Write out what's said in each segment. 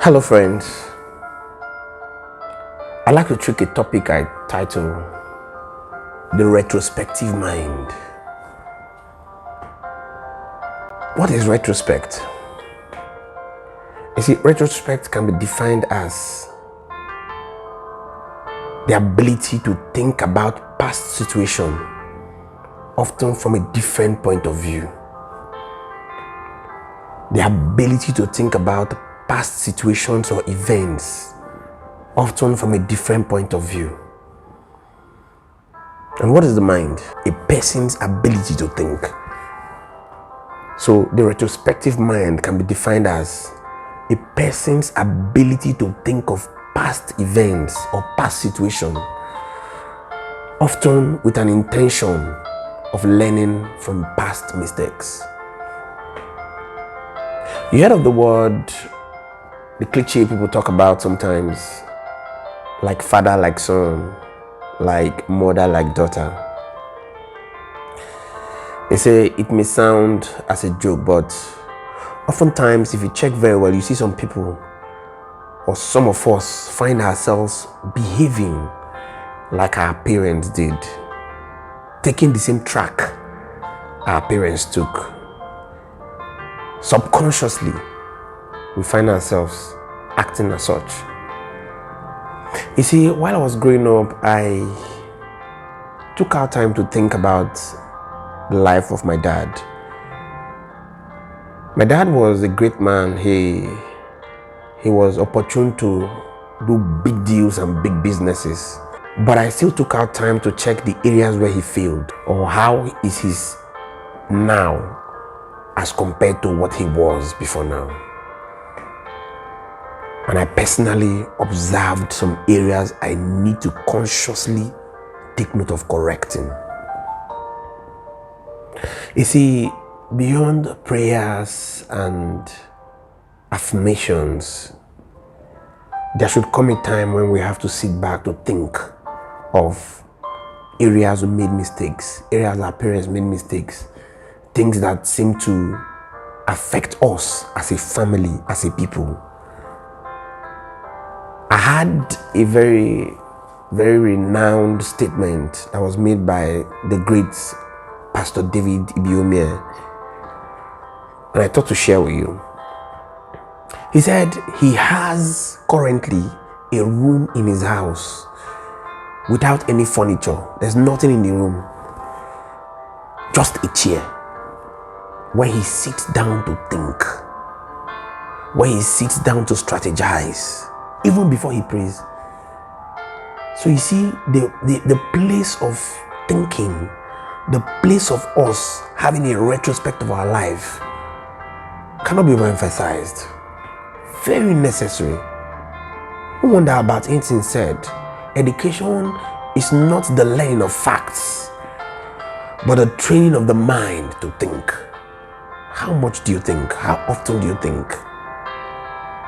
Hello friends, I'd like to take a topic I title The Retrospective Mind. What is retrospect? You see, retrospect can be defined as the ability to think about past situation, often from a different point of view. The ability to think about past situations or events, often from a different point of view. And what is the mind? A person's ability to think. So the retrospective mind can be defined as a person's ability to think of past events or past situations, often with an intention of learning from past mistakes. You heard of the word, the cliche people talk about sometimes, like father like son, like mother like daughter. They say it may sound as a joke, but oftentimes if you check very well, you see some people or some of us find ourselves behaving like our parents did, taking the same track our parents took. Subconsciously, we find ourselves acting as such. You see, while I was growing up, I took out time to think about the life of my dad. My dad was a great man. He was opportune to do big deals and big businesses. But I still took out time to check the areas where he failed, or how is his now as compared to what he was before now. And I personally observed some areas I need to consciously take note of correcting. You see, beyond prayers and affirmations, there should come a time when we have to sit back to think of areas we made mistakes, areas our parents made mistakes, things that seem to affect us as a family, as a people. I had a very renowned statement that was made by the great Pastor David Ibiyeomie, and I thought to share with you. He said he has currently a room in his house without any furniture. There's nothing in the room, just a chair where he sits down to think, where he sits down to strategize, even before he prays. So you see, the place of thinking, the place of us having a retrospect of our life cannot be overemphasized. Very necessary. No wonder about Einstein said, education is not the learning of facts, but the training of the mind to think. How much do you think? How often do you think?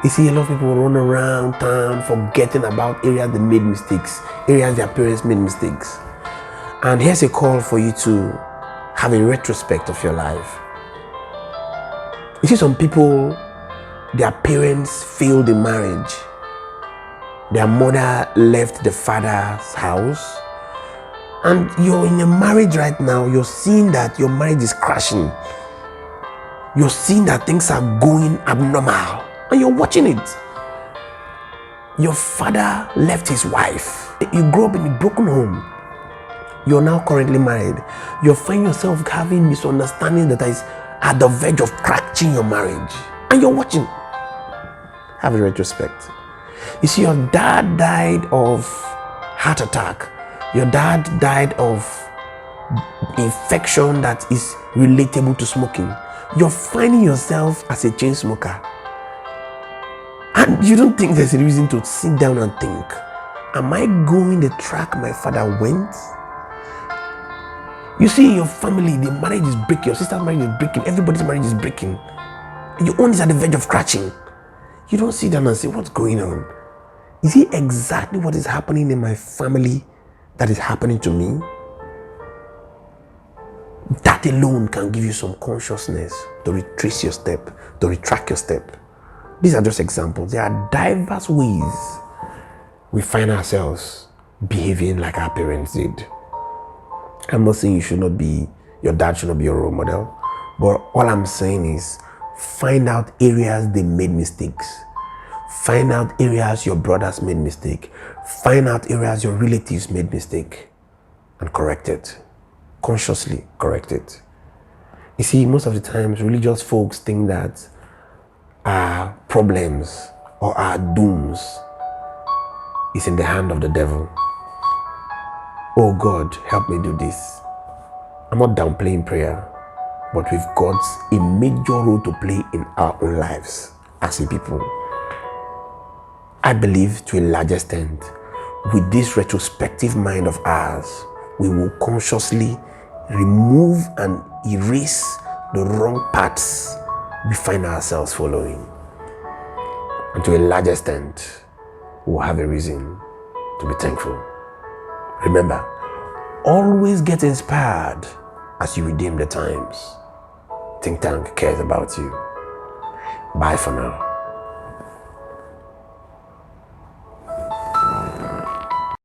You see, a lot of people run around town forgetting about areas they made mistakes, areas their parents made mistakes. And here's a call for you to have a retrospect of your life. You see, some people, their parents failed in marriage. Their mother left the father's house. And you're in a marriage right now, you're seeing that your marriage is crashing. You're seeing that things are going abnormal. And you're watching it. Your father left his wife. You grew up in a broken home. You're now currently married. You find yourself having misunderstanding that is at the verge of cracking your marriage. And you're watching. Have a retrospect. You see, your dad died of heart attack. Your dad died of infection that is relatable to smoking. You're finding yourself as a chain smoker. And you don't think there's a reason to sit down and think, am I going the track my father went? You see, in your family, the marriage is breaking, your sister's marriage is breaking, everybody's marriage is breaking. Your own is at the verge of crashing. You don't sit down and say, what's going on? Is it exactly what is happening in my family that is happening to me? That alone can give you some consciousness to retrace your step, to retract your step. These are just examples. There are diverse ways we find ourselves behaving like our parents did. I'm not saying your dad should not be your role model, but all I'm saying is find out areas they made mistakes. Find out areas your brothers made mistake. Find out areas your relatives made mistake and correct it. Consciously correct it. You see, most of the times religious folks think that our problems or our dooms is in the hand of the devil. Oh God, help me do this. I'm not downplaying prayer, but we've got a major role to play in our own lives as a people. I believe to a large extent, with this retrospective mind of ours, we will consciously remove and erase the wrong paths we find ourselves following. And to a large extent, we'll have a reason to be thankful. Remember, always get inspired as you redeem the times. Think Tank cares about you. Bye for now.